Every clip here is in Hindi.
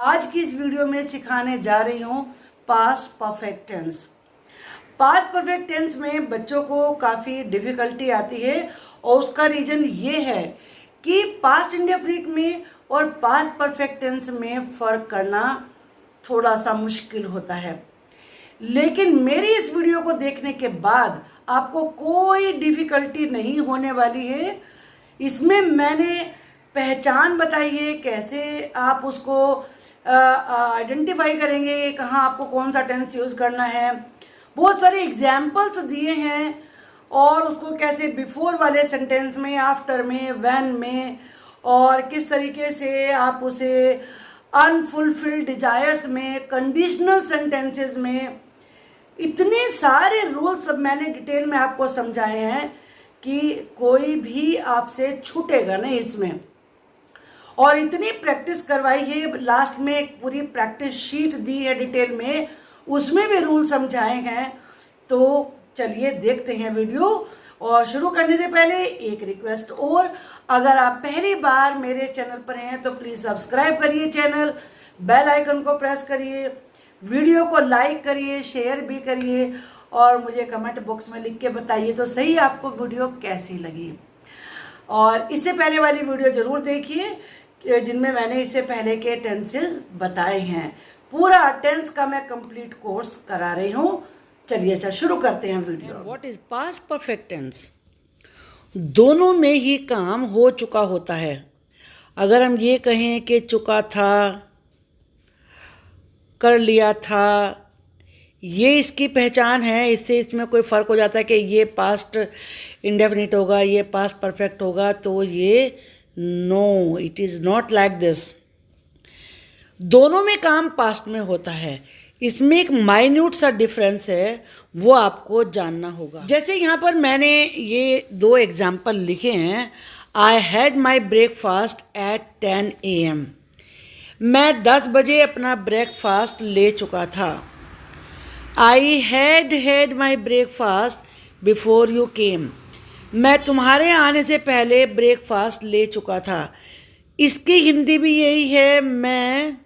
आज की इस वीडियो में सिखाने जा रही हूँ past perfect tense. Past perfect tense में बच्चों को काफ़ी डिफिकल्टी आती है और उसका रीज़न ये है कि पास्ट इंडेफिनिट में और पास्ट परफेक्ट टेंस में फ़र्क करना थोड़ा सा मुश्किल होता है। लेकिन मेरी इस वीडियो को देखने के बाद आपको कोई डिफिकल्टी नहीं होने वाली है। इसमें मैंने पहचान बताई है, कैसे आप उसको आइडेंटिफाई करेंगे, कहाँ आपको कौन सा टेंस यूज़ करना है। बहुत सारे एग्जाम्पल्स दिए हैं और उसको कैसे बिफोर वाले सेंटेंस में, आफ्टर में, व्हेन में, और किस तरीके से आप उसे अनफुलफिल्ड डिजायर्स में, कंडीशनल सेंटेंसेस में, इतने सारे रूल्स सब मैंने डिटेल में आपको समझाए हैं कि कोई भी आपसे छूटेगा नहीं इसमें। और इतनी प्रैक्टिस करवाई है, लास्ट में एक पूरी प्रैक्टिस शीट दी है डिटेल में, उसमें भी रूल समझाए हैं। तो चलिए देखते हैं वीडियो। और शुरू करने से पहले एक रिक्वेस्ट और, अगर आप पहली बार मेरे चैनल पर हैं तो प्लीज़ सब्सक्राइब करिए चैनल, बेल आइकन को प्रेस करिए, वीडियो को लाइक करिए, शेयर भी करिए और मुझे कमेंट बॉक्स में लिख के बताइए तो सही आपको वीडियो कैसी लगी। और इससे पहले वाली वीडियो ज़रूर देखिए जिनमें मैंने इससे पहले के टेंसेस बताए हैं। पूरा टेंस का मैं कंप्लीट कोर्स करा रही हूँ। चलिए अच्छा शुरू करते हैं video. What is past perfect tense? दोनों में ही काम हो चुका होता है। अगर हम ये कहें कि चुका था, कर लिया था, ये इसकी पहचान है। इससे इसमें कोई फ़र्क हो जाता है कि ये पास्ट इंडेफिनिट होगा, ये पास्ट परफेक्ट होगा, तो ये no, it is not like this. दोनों में काम पास्ट में होता है। इसमें एक माइन्यूट सा डिफरेंस है, वो आपको जानना होगा। जैसे यहाँ पर मैंने ये दो एग्जाम्पल लिखे हैं। आई had my breakfast at 10 AM। मैं 10 बजे अपना ब्रेकफास्ट ले चुका था। आई had my breakfast before you came. मैं तुम्हारे आने से पहले ब्रेकफास्ट ले चुका था। इसकी हिंदी भी यही है, मैं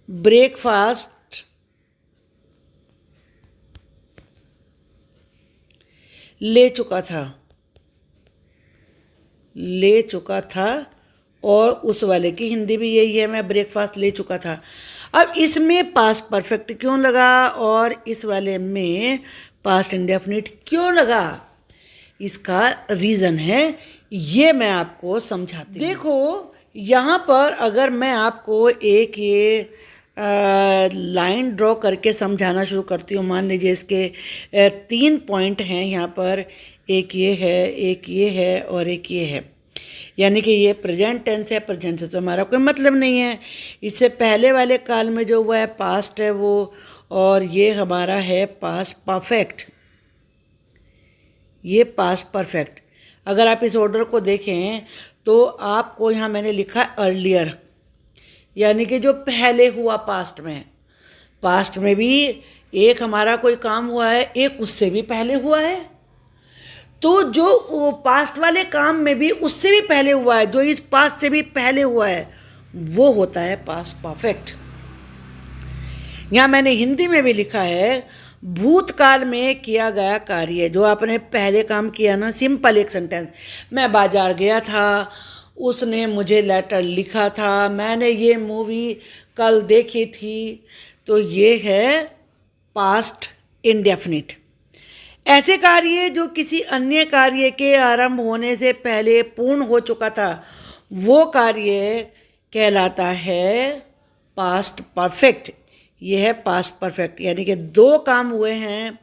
ब्रेकफास्ट ले चुका था। और उस वाले की हिंदी भी यही है, मैं ब्रेकफास्ट ले चुका था। अब इसमें पास्ट परफेक्ट क्यों लगा और इस वाले में पास्ट इंडेफिनिट क्यों लगा? इसका रीज़न है, ये मैं आपको समझाती हूँ। देखो यहाँ पर अगर मैं आपको एक ये लाइन ड्रॉ करके समझाना शुरू करती हूँ। मान लीजिए इसके 3 पॉइंट हैं यहाँ पर, एक ये है, एक ये है और एक ये है। यानी कि ये प्रेजेंट टेंस है। प्रेजेंट से तो हमारा कोई मतलब नहीं है। इससे पहले वाले काल में जो हुआ है पास्ट है वो, और ये हमारा है पास्ट परफेक्ट। ये पास्ट परफेक्ट। अगर आप इस ऑर्डर को देखें तो आपको यहाँ मैंने लिखा अर्लियर, यानी कि जो पहले हुआ पास्ट में। पास्ट में भी एक हमारा कोई काम हुआ है, एक उससे भी पहले हुआ है। तो जो पास्ट वाले काम में भी उससे भी पहले हुआ है, जो इस पास्ट से भी पहले हुआ है, वो होता है पास्ट परफेक्ट। यहाँ मैंने हिंदी में भी लिखा है, भूतकाल में किया गया कार्य। जो आपने पहले काम किया ना, सिंपल एक सेंटेंस, मैं बाजार गया था, उसने मुझे लेटर लिखा था, मैंने ये मूवी कल देखी थी, तो ये है पास्ट इंडेफिनिट। ऐसे कार्य जो किसी अन्य कार्य के आरंभ होने से पहले पूर्ण हो चुका था, वो कार्य कहलाता है पास्ट परफेक्ट। ये है पास्ट परफेक्ट, यानी कि 2 काम हुए हैं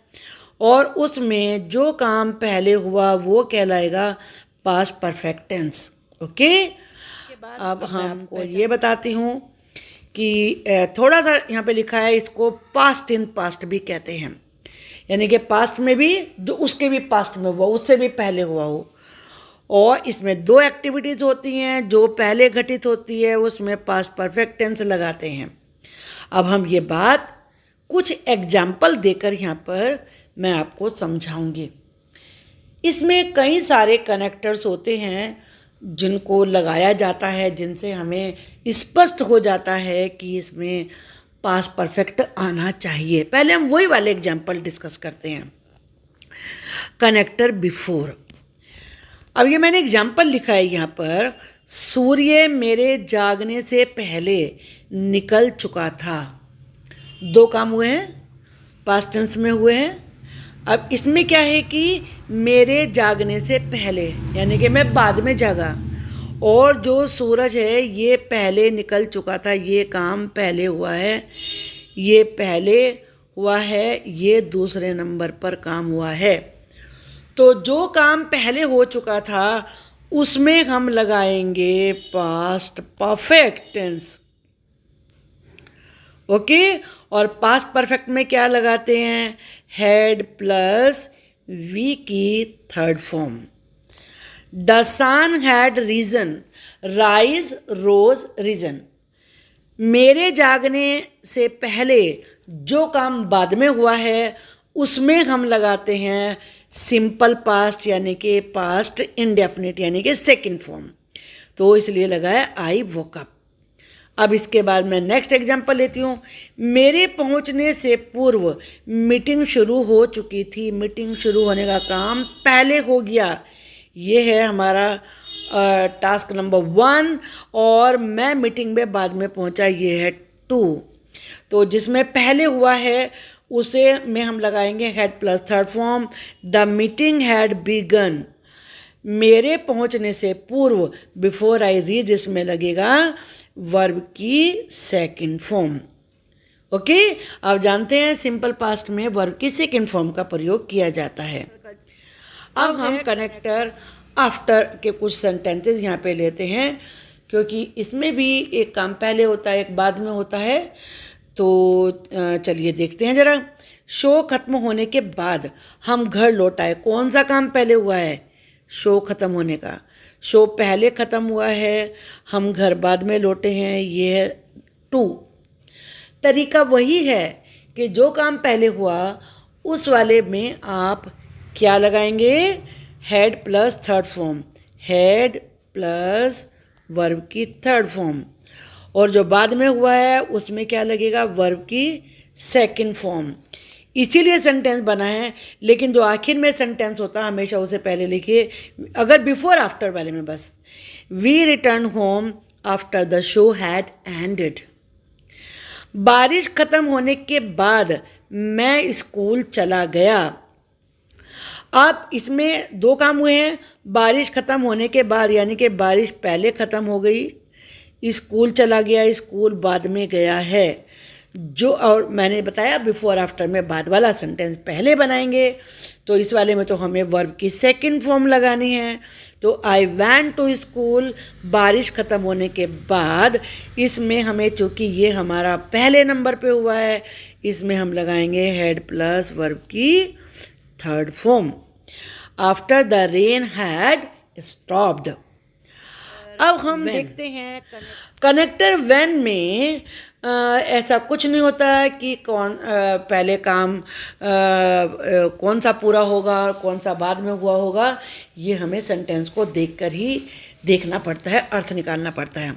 और उसमें जो काम पहले हुआ वो कहलाएगा पास्ट परफेक्ट टेंस। ओके। अब हम आपको ये बताती हूँ कि थोड़ा सा यहाँ पे लिखा है, इसको पास्ट इन पास्ट भी कहते हैं। यानी कि पास्ट में भी जो उसके भी पास्ट में हुआ, उससे भी पहले हुआ हो। और इसमें 2 एक्टिविटीज़ होती हैं। जो पहले घटित होती है उसमें पास्ट परफेक्ट टेंस लगाते हैं। अब हम ये बात कुछ एग्जाम्पल देकर यहाँ पर मैं आपको समझाऊंगी। इसमें कई सारे कनेक्टर्स होते हैं जिनको लगाया जाता है, जिनसे हमें स्पष्ट हो जाता है कि इसमें पास्ट परफेक्ट आना चाहिए। पहले हम वही वाले एग्जाम्पल डिस्कस करते हैं। Connector before. अब ये मैंने एग्जाम्पल लिखा है यहाँ पर, सूर्य मेरे जागने से पहले निकल चुका था। दो काम हुए हैं, पास्ट टेंस में हुए हैं। अब इसमें क्या है कि मेरे जागने से पहले, यानी कि मैं बाद में जागा, और जो सूरज है ये पहले निकल चुका था, ये काम पहले हुआ है, ये पहले हुआ है, ये दूसरे नंबर पर काम हुआ है। तो जो काम पहले हो चुका था उसमें हम लगाएंगे पास्ट परफेक्ट टेंस। ओके, और पास्ट परफेक्ट में क्या लगाते हैं? हैड प्लस वी की third form. The sun had risen, rise rose risen. मेरे जागने से पहले जो काम बाद में हुआ है उसमें हम लगाते हैं सिंपल पास्ट, यानी कि पास्ट इंडेफिनिट, यानी कि सेकंड फॉर्म। तो इसलिए लगाया आई वोक अप। अब इसके बाद मैं नेक्स्ट एग्जांपल लेती हूँ। मेरे पहुँचने से पूर्व मीटिंग शुरू हो चुकी थी। मीटिंग शुरू होने का काम पहले हो गया। ये है हमारा टास्क नंबर 1, और मैं मीटिंग में बाद में पहुँचा, ये है 2। तो जिसमें पहले हुआ है उसे में हम लगाएंगे had plus third form. The meeting had begun, मेरे पहुंचने से पूर्व, बिफोर आई रीच, इसमें लगेगा वर्ब की सेकंड फॉर्म। ओके, अब जानते हैं सिंपल पास्ट में वर्ब की सेकंड फॉर्म का प्रयोग किया जाता है। अब हम कनेक्टर आफ्टर के कुछ सेंटेंसेस यहाँ पे लेते हैं, क्योंकि इसमें भी एक काम पहले होता है, एक बाद में होता है। तो चलिए देखते हैं ज़रा। शो ख़त्म होने के बाद हम घर लौट आए। कौन सा काम पहले हुआ है? शो ख़त्म होने का। शो पहले ख़त्म हुआ है, हम घर बाद में लौटे हैं, ये है 2। तरीका वही है कि जो काम पहले हुआ उस वाले में आप क्या लगाएंगे? Had plus third form, had plus verb की थर्ड फॉर्म। और जो बाद में हुआ है उसमें क्या लगेगा? वर्ब की सेकंड फॉर्म। इसीलिए सेंटेंस बना है। लेकिन जो आखिर में सेंटेंस होता है हमेशा उसे पहले लिखिए, अगर बिफोर आफ्टर वाले में बस। We return home after the show had ended. बारिश खत्म होने के बाद मैं स्कूल चला गया। अब इसमें दो काम हुए हैं। बारिश खत्म होने के बाद, यानी कि बारिश पहले ख़त्म हो गई, स्कूल चला गया, स्कूल बाद में गया है। जो, और मैंने बताया बिफोर आफ्टर में बाद वाला सेंटेंस पहले बनाएंगे। तो इस वाले में तो हमें वर्ब की सेकंड फॉर्म लगानी है। तो आई वैंट टू स्कूल, बारिश ख़त्म होने के बाद, इसमें हमें, चूँकि ये हमारा पहले नंबर पे हुआ है, इसमें हम लगाएंगे हैड प्लस वर्ब की third form. After the rain had stopped. अब हम देखते हैं कनेक्टर व्हेन में ऐसा कुछ नहीं होता है कि कौन पहले काम कौन सा पूरा होगा और कौन सा बाद में हुआ होगा। ये हमें सेंटेंस को देखकर ही देखना पड़ता है, अर्थ निकालना पड़ता है।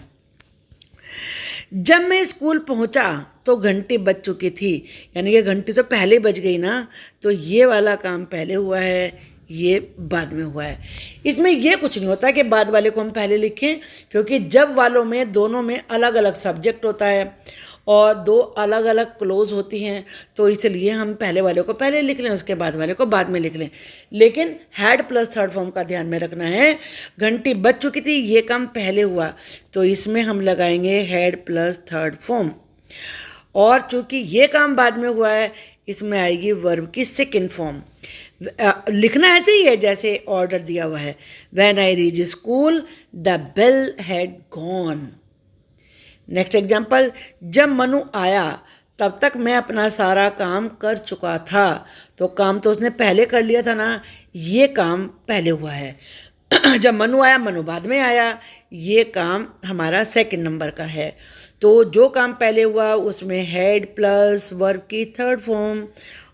जब मैं स्कूल पहुंचा तो घंटी बज चुकी थी, यानी कि घंटी तो पहले बज गई ना, तो ये वाला काम पहले हुआ है, ये बाद में हुआ है। इसमें ये कुछ नहीं होता कि बाद वाले को हम पहले लिखें, क्योंकि जब वालों में दोनों में अलग अलग सब्जेक्ट होता है और दो अलग अलग क्लोज होती हैं, तो इसलिए हम पहले वाले को पहले लिख लें, उसके बाद वाले को बाद में लिख लें। लेकिन हैड प्लस थर्ड फॉर्म का ध्यान में रखना है। घंटी बज चुकी थी, ये काम पहले हुआ, तो इसमें हम लगाएंगे हैड प्लस थर्ड फॉर्म। और चूँकि ये काम बाद में हुआ है, इसमें आएगी वर्ब की सेकेंड फॉर्म। लिखना ऐसे ही है जैसे ऑर्डर दिया हुआ है। When I reach school the bell had gone. Next example, जब मनु आया तब तक मैं अपना सारा काम कर चुका था। तो काम तो उसने पहले कर लिया था ना, ये काम पहले हुआ है। जब मनु आया, मनु बाद में आया, ये काम हमारा सेकंड नंबर का है। तो जो काम पहले हुआ उसमें हैड प्लस वर्ब की थर्ड फॉर्म,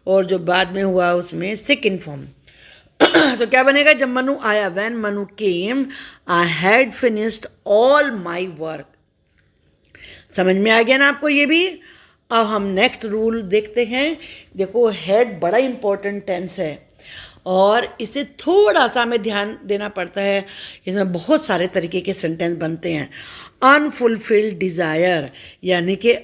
और जो बाद में हुआ उसमें सेकंड फॉर्म। तो क्या बनेगा, जब मनु आया, when Manu came I had finished all my work. समझ में आ गया ना आपको ये भी। अब हम नेक्स्ट रूल देखते हैं। देखो हैड बड़ा इंपॉर्टेंट टेंस है और इसे थोड़ा सा हमें ध्यान देना पड़ता है। इसमें बहुत सारे तरीके के सेंटेंस बनते हैं। अनफुलफिल्ड डिज़ायर यानी कि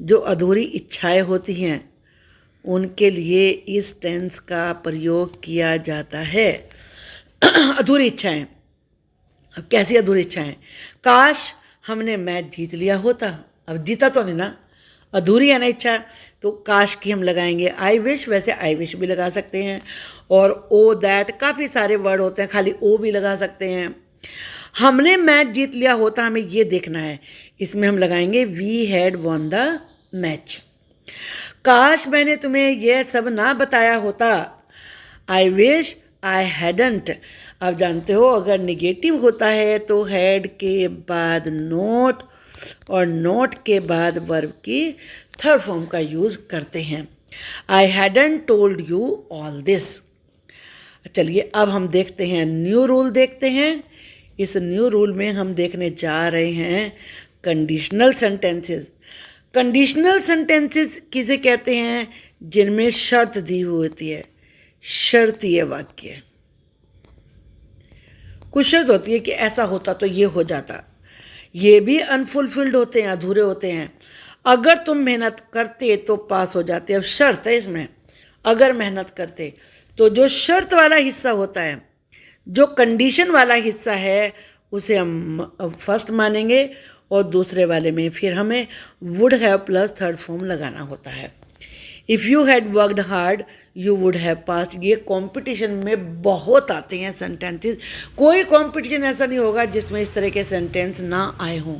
जो अधूरी इच्छाएं होती हैं उनके लिए इस टेंस का प्रयोग किया जाता है। अधूरी इच्छाएं, अब कैसी अधूरी इच्छाएं, काश हमने मैच जीत लिया होता। अब जीता तो नहीं ना, अधूरी है ना इच्छा, तो काश की हम लगाएंगे आई विश, वैसे आई विश भी लगा सकते हैं। और ओ दैट, काफ़ी सारे वर्ड होते हैं, खाली ओ भी लगा सकते हैं। हमने मैच जीत लिया होता, हमें ये देखना है, इसमें हम लगाएंगे we had won the match. काश मैंने तुम्हें यह सब ना बताया होता, आई विश आई हैडंट। आप जानते हो अगर निगेटिव होता है तो हैड के बाद नोट और नोट के बाद वर्ब की थर्ड फॉर्म का यूज़ करते हैं। I hadn't told you all this. चलिए अब हम देखते हैं न्यू रूल देखते हैं। इस न्यू रूल में हम देखने जा रहे हैं कंडीशनल सेंटेंसेस। कंडीशनल सेंटेंसेस किसे कहते हैं, जिनमें शर्त दी हुई होती है, शर्तीय वाक्य। कुछ शर्त होती है कि ऐसा होता तो ये हो जाता, ये भी अनफुलफिल्ड होते हैं, अधूरे होते हैं। अगर तुम मेहनत करते तो पास हो जाते। अब शर्त है इसमें, अगर मेहनत करते, तो जो शर्त वाला हिस्सा होता है, जो कंडीशन वाला हिस्सा है, उसे हम फर्स्ट मानेंगे और दूसरे वाले में फिर हमें would have plus third form लगाना होता है। If you had worked hard you would have passed. ये कंपटीशन में बहुत आते हैं सेंटेंसेस, कोई कंपटीशन ऐसा नहीं होगा जिसमें इस तरह के सेंटेंस ना आए हों।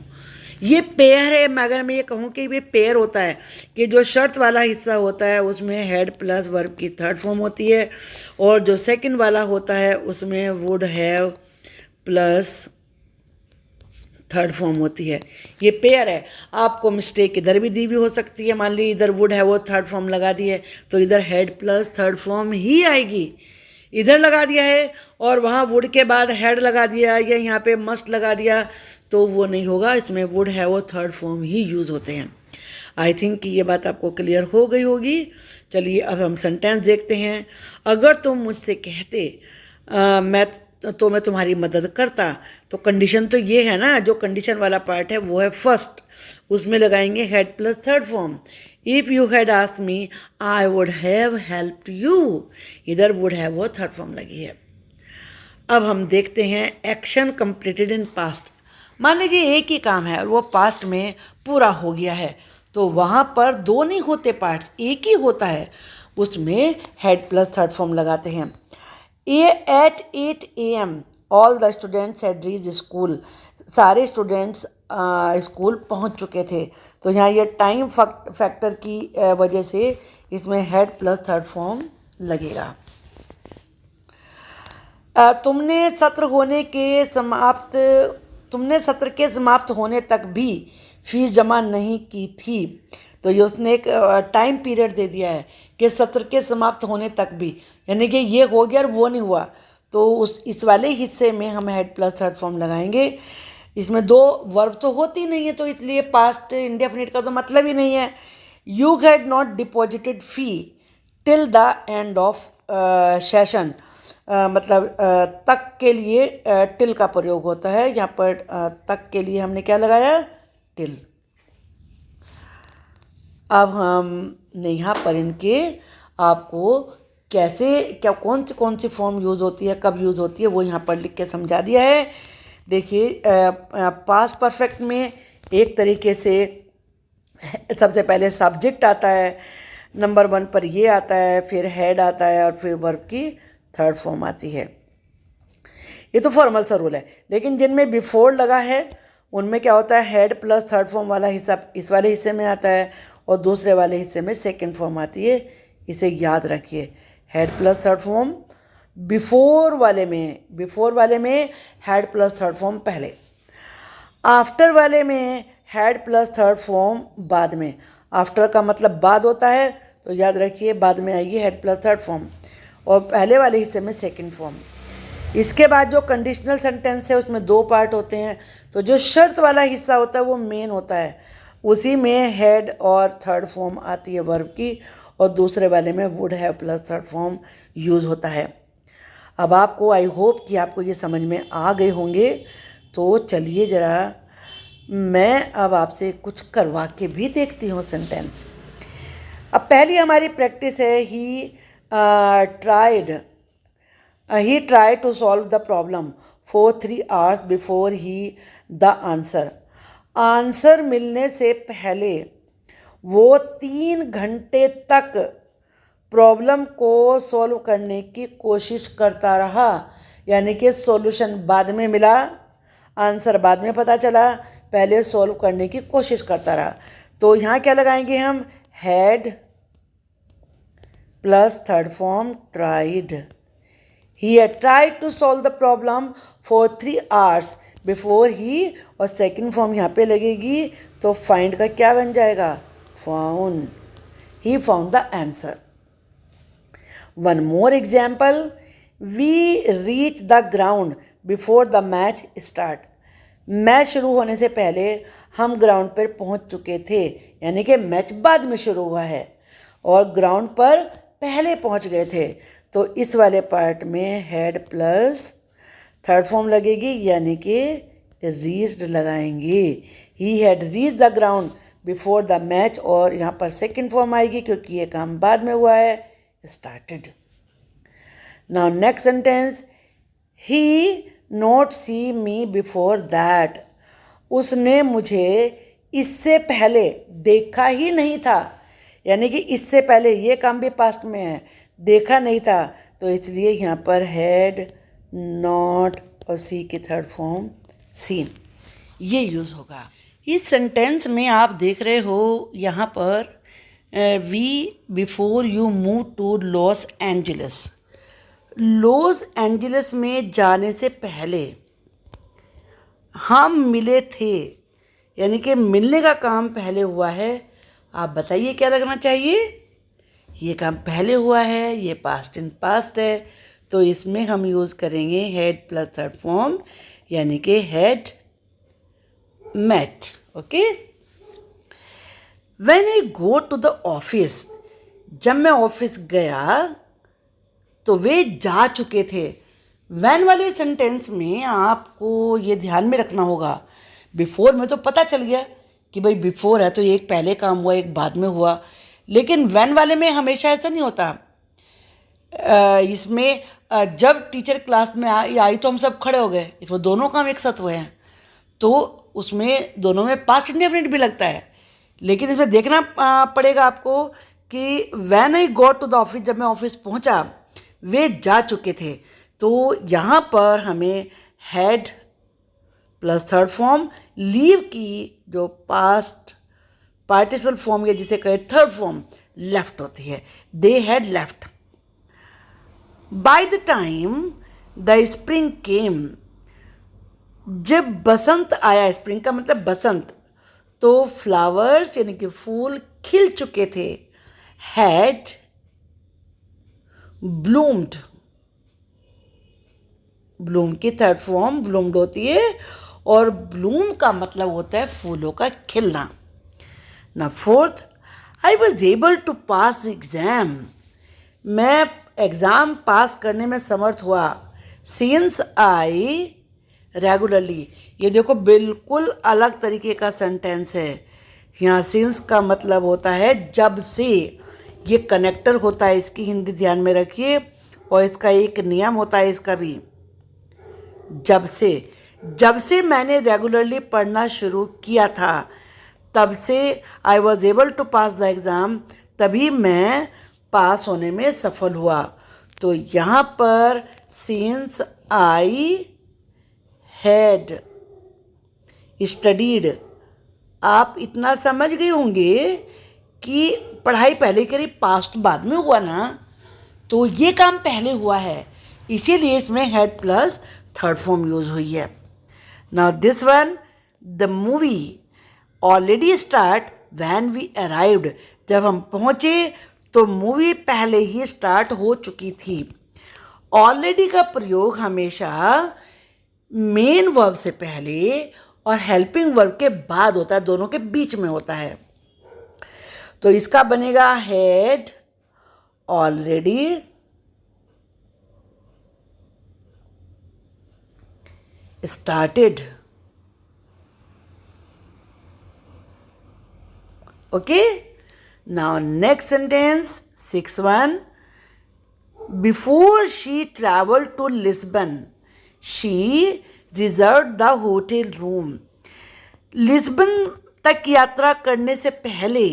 ये पेयर है, अगर मैं ये कहूँ कि ये पेयर होता है कि जो शर्त वाला हिस्सा होता है उसमें हैड प्लस वर्ब की थर्ड फॉर्म होती है और जो सेकंड वाला होता है उसमें would have plus third form होती है। ये पेयर है। आपको मिस्टेक इधर भी दी हुई हो सकती है, मान ली इधर वुड है वो थर्ड फॉर्म लगा दी है तो इधर हैड प्लस थर्ड फॉर्म ही आएगी। इधर लगा दिया है और वहाँ वुड के बाद हैड लगा दिया या यहाँ पे मस्ट लगा दिया तो वो नहीं होगा, इसमें वुड है वो थर्ड फॉर्म ही यूज़ होते हैं। आई थिंक कि ये बात आपको क्लियर हो गई होगी। चलिए अब हम सेंटेंस देखते हैं। अगर तुम मुझसे कहते मैं तुम्हारी मदद करता, तो कंडीशन तो ये है ना, जो कंडीशन वाला पार्ट है वो है फर्स्ट, उसमें लगाएंगे had plus third form. If you had asked me I would have helped you, इधर वुड हैव वो थर्ड फॉर्म लगी है। अब हम देखते हैं एक्शन कंप्लीटेड इन पास्ट। मान लीजिए एक ही काम है और वो पास्ट में पूरा हो गया है, तो वहाँ पर दो नहीं होते पार्ट्स, एक ही होता है, उसमें हैड प्लस थर्ड फॉर्म लगाते हैं। At 8 AM all the students had reached school, सारे स्टूडेंट्स स्कूल पहुंच चुके थे, तो यहाँ ये टाइम फैक्टर की वजह से इसमें हैड प्लस थर्ड फॉर्म लगेगा। तुमने सत्र के समाप्त होने तक भी फीस जमा नहीं की थी, तो ये उसने एक टाइम पीरियड दे दिया है कि सत्र के समाप्त होने तक भी, यानी कि ये हो गया और वो नहीं हुआ, तो इस वाले हिस्से में हम हैड प्लस थर्ड फॉर्म लगाएंगे। इसमें दो वर्ब तो होती नहीं है, तो इसलिए पास्ट इंडेफिनिट का तो मतलब ही नहीं है। You had not deposited fee till the end of session, मतलब तक के लिए टिल का प्रयोग होता है। यहाँ पर तक के लिए हमने क्या लगाया, टिल। अब हमने यहाँ पर इनके आपको क्या कौन सी फॉर्म यूज़ होती है, कब यूज़ होती है, वो यहाँ पर लिख के समझा दिया है। देखिए पास्ट परफेक्ट में एक तरीके से सबसे पहले सब्जेक्ट आता है, नंबर 1 पर ये आता है, फिर हेड आता है और फिर वर्ब की थर्ड फॉर्म आती है। ये तो फॉर्मल सा रूल है, लेकिन जिनमें बिफोर लगा है उनमें क्या होता है, हेड प्लस थर्ड फॉर्म वाला हिस्सा इस वाले हिस्से में आता है और दूसरे वाले हिस्से में सेकंड फॉर्म आती है। इसे याद रखिए, head plus third form before वाले में हेड प्लस थर्ड फॉर्म पहले, आफ्टर वाले में हेड प्लस थर्ड फॉर्म बाद में। आफ्टर का मतलब बाद होता है, तो याद रखिए बाद में आएगी हेड प्लस थर्ड फॉर्म। और पहले वाले हिस्से में सेकंड फॉर्म। इसके बाद जो कंडीशनल सेंटेंस है उसमें 2 पार्ट होते हैं। तो जो शर्त वाला हिस्सा होता है वो मेन होता है, उसी में हैड और थर्ड फॉर्म आती है वर्ब की, और दूसरे वाले में would have plus third form use होता है। अब आपको, आई होप कि आपको ये समझ में आ गए होंगे। तो चलिए ज़रा मैं अब आपसे कुछ करवा के भी देखती हूँ सेंटेंस। अब पहली हमारी प्रैक्टिस है ही tried to solve the problem for 3 hours before he the answer। Answer मिलने से पहले वो 3 घंटे तक प्रॉब्लम को सॉल्व करने की कोशिश करता रहा। यानी कि सॉल्यूशन बाद में मिला, आंसर बाद में पता चला, पहले सॉल्व करने की कोशिश करता रहा। तो यहाँ क्या लगाएंगे हम, had plus third form tried. He had tried to solve the problem for 3 hours before he, और सेकेंड फॉर्म यहाँ पे लगेगी तो फाइंड का क्या बन जाएगा, found. He found the answer। One more example, we reached the ground before the match start। Match शुरू होने से पहले हम ग्राउंड पर पहुँच चुके थे, यानी कि मैच बाद में शुरू हुआ है और ग्राउंड पर पहले पहुँच गए थे। तो इस वाले पार्ट में हैड प्लस थर्ड फॉर्म लगेगी, यानी कि रीच्ड लगाएंगे। He had reach the ground before the match, और यहाँ पर सेकंड फॉर्म आएगी क्योंकि ये काम बाद में हुआ है, started. Now next sentence, he not see me before that. उसने मुझे इससे पहले देखा ही नहीं था, यानी कि इससे पहले, ये काम भी पास्ट में है, देखा नहीं था। तो इसलिए यहाँ पर हैड, नॉट और सी की थर्ड फॉर्म सीन, ये यूज़ होगा। इस सेंटेंस में आप देख रहे हो यहाँ पर we before you move to Los Angeles. Los Angeles में जाने से पहले हम मिले थे, यानी कि मिलने का काम पहले हुआ है। आप बताइए क्या लगना चाहिए, ये काम पहले हुआ है, ये पास्ट इन पास्ट है, तो इसमें हम यूज़ करेंगे हैड प्लस थर्ड फॉर्म, यानी कि had met. Okay. When I go to the office, जब मैं ऑफिस गया तो वे जा चुके थे। व्हेन वाले सेंटेंस में आपको ये ध्यान में रखना होगा, बिफोर में तो पता चल गया कि भाई बिफोर है तो एक पहले काम हुआ, एक बाद में हुआ, लेकिन व्हेन वाले में हमेशा ऐसा नहीं होता। इसमें जब टीचर क्लास में आई तो हम सब खड़े हो गए, इसमें दोनों काम एक साथ हुए हैं, तो उसमें दोनों में पास्ट इंडेफिनिट भी लगता है। लेकिन इसमें देखना पड़ेगा आपको कि when I got to the office, जब मैं ऑफिस पहुंचा वे जा चुके थे। तो यहाँ पर हमें had plus third form, leave की जो पास्ट पार्टिसिपल फॉर्म या जिसे कहे थर्ड फॉर्म, लेफ्ट होती है। They had left. By the time the spring came, जब बसंत आया, स्प्रिंग का मतलब बसंत, तो फ्लावर्स यानी कि फूल खिल चुके थे। हैड ब्लूम्ड, ब्लूम की थर्ड फॉर्म ब्लूम्ड होती है, और ब्लूम का मतलब होता है फूलों का खिलना। ना fourth, I was able to pass the exam, मैं एग्ज़ाम पास करने में समर्थ हुआ। सिंस आई रेगुलरली, ये देखो बिल्कुल अलग तरीके का सेंटेंस है। यहाँ सिंस का मतलब होता है जब से, ये कनेक्टर होता है, इसकी हिंदी ध्यान में रखिए, और इसका एक नियम होता है इसका भी, जब से मैंने रेगुलरली पढ़ना शुरू किया था, तब से I was able to pass the exam, तभी मैं पास होने में सफल हुआ। तो यहाँ पर सिंस आई हैड स्टडीड, आप इतना समझ गए होंगे कि पढ़ाई पहले करी, पास्ट बाद में हुआ ना, तो ये काम पहले हुआ है, इसीलिए इसमें had plus third form use हुई है। Now this one, the movie already start when we arrived, जब हम पहुँचे तो मूवी पहले ही स्टार्ट हो चुकी थी। ऑलरेडी का प्रयोग हमेशा मेन वर्ब से पहले और हेल्पिंग वर्ब के बाद होता है, दोनों के बीच में होता है। तो इसका बनेगा had already started. Okay, now next sentence 6-1। Before she traveled to Lisbon, she reserved the hotel room. Lisbon तक यात्रा करने से पहले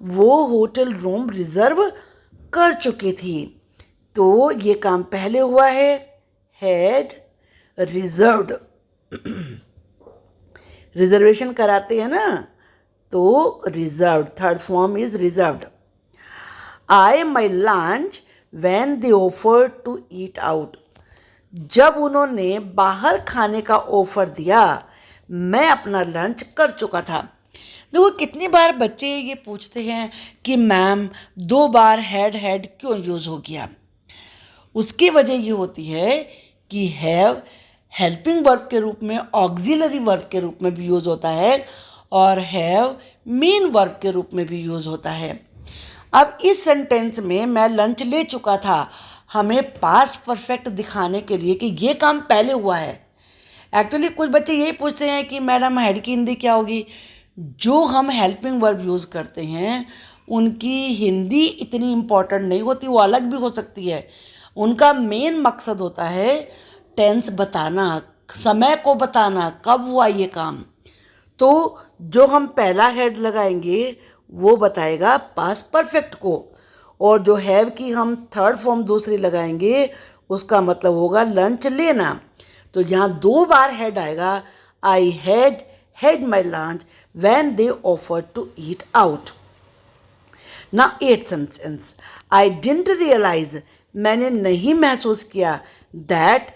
वो होटल रूम रिजर्व कर चुकी थी। तो ये काम पहले हुआ है, हैड रिजर्व्ड। रिजर्वेशन कराते हैं ना, तो reserved, third form is reserved. I my lunch when they offer to eat out. जब उन्होंने बाहर खाने का ऑफर दिया, मैं अपना लंच कर चुका था। देखो कितनी बार बच्चे ये पूछते हैं कि मैम 2 बार हैड क्यों यूज़ हो गया। उसकी वजह ये होती है कि हैव हेल्पिंग वर्ब के रूप में, ऑक्सिलरी वर्ब के रूप में भी यूज़ होता है, और हैव मेन वर्ब के रूप में भी यूज़ होता है। अब इस सेंटेंस में मैं लंच ले चुका था, हमें पास्ट परफेक्ट दिखाने के लिए कि ये काम पहले हुआ है। एक्चुअली कुछ बच्चे यही पूछते हैं कि मैडम हैड की हिंदी क्या होगी। जो हम हेल्पिंग वर्ब यूज़ करते हैं उनकी हिंदी इतनी इम्पॉर्टेंट नहीं होती, वो अलग भी हो सकती है। उनका मेन मकसद होता है टेंस बताना, समय को बताना, कब हुआ ये काम। तो जो हम पहला हेड लगाएंगे वो बताएगा पास्ट परफेक्ट को, और जो हैव की हम थर्ड फॉर्म दूसरी लगाएंगे उसका मतलब होगा लंच लेना। तो यहाँ 2 बार हेड आएगा, I had my lunch when they offer to eat out. ना 8th sentence, I didn't realise, मैंने नहीं महसूस किया, that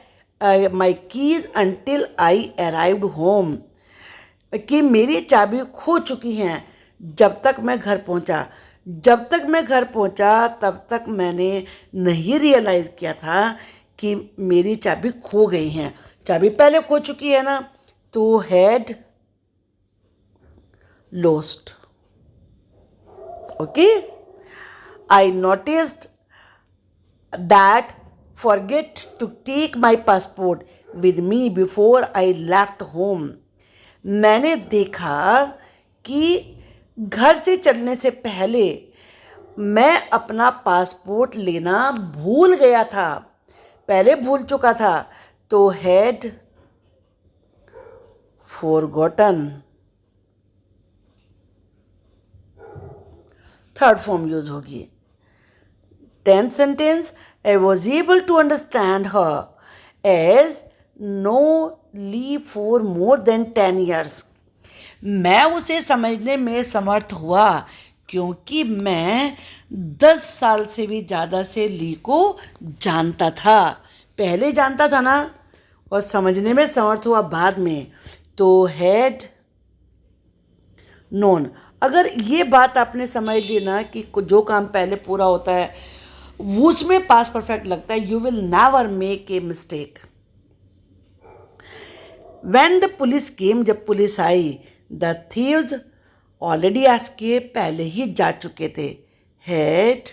my keys until I arrived home, कि मेरी चाबी खो चुकी हैं जब तक मैं घर पहुंचा। जब तक मैं घर पहुंचा तब तक मैंने नहीं रियलाइज़ किया था कि मेरी चाबी खो गई हैं। चाबी पहले खो चुकी है ना, तो had lost. Okay, I noticed that forget to take my passport with me before I left home. मैंने देखा कि घर से चलने से पहले मैं अपना पासपोर्ट लेना भूल गया था, पहले भूल चुका था। तो had forgotten, third form use होगी। 10th sentence, I was able to understand her age no leave for more than 10 years। मैं उसे समझने में समर्थ हुआ क्योंकि मैं 10 साल से भी ज़्यादा से ली को जानता था। पहले जानता था ना, और समझने में समर्थ हुआ बाद में। तो हैड नोन। अगर ये बात आपने समझ ली ना कि जो काम पहले पूरा होता है उसमें पास्ट परफेक्ट लगता है, you will never make a mistake. When the police came, जब पुलिस आई, द थीव्स ऑलरेडी एस्केप, पहले ही जा चुके थे। Had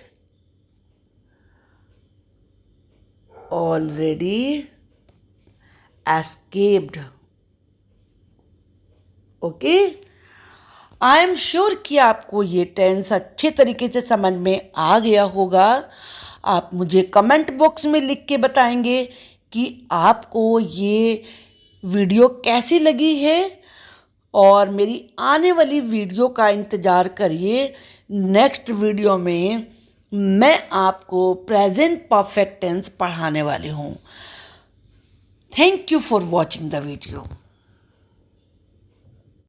already escaped. Okay, I am sure कि आपको ये टेंस अच्छे तरीके से समझ में आ गया होगा। आप मुझे कमेंट बॉक्स में लिख के बताएंगे कि आपको ये वीडियो कैसी लगी है, और मेरी आने वाली वीडियो का इंतज़ार करिए। नेक्स्ट वीडियो में मैं आपको प्रेजेंट परफेक्ट टेंस पढ़ाने वाली हूँ। Thank you for watching the video.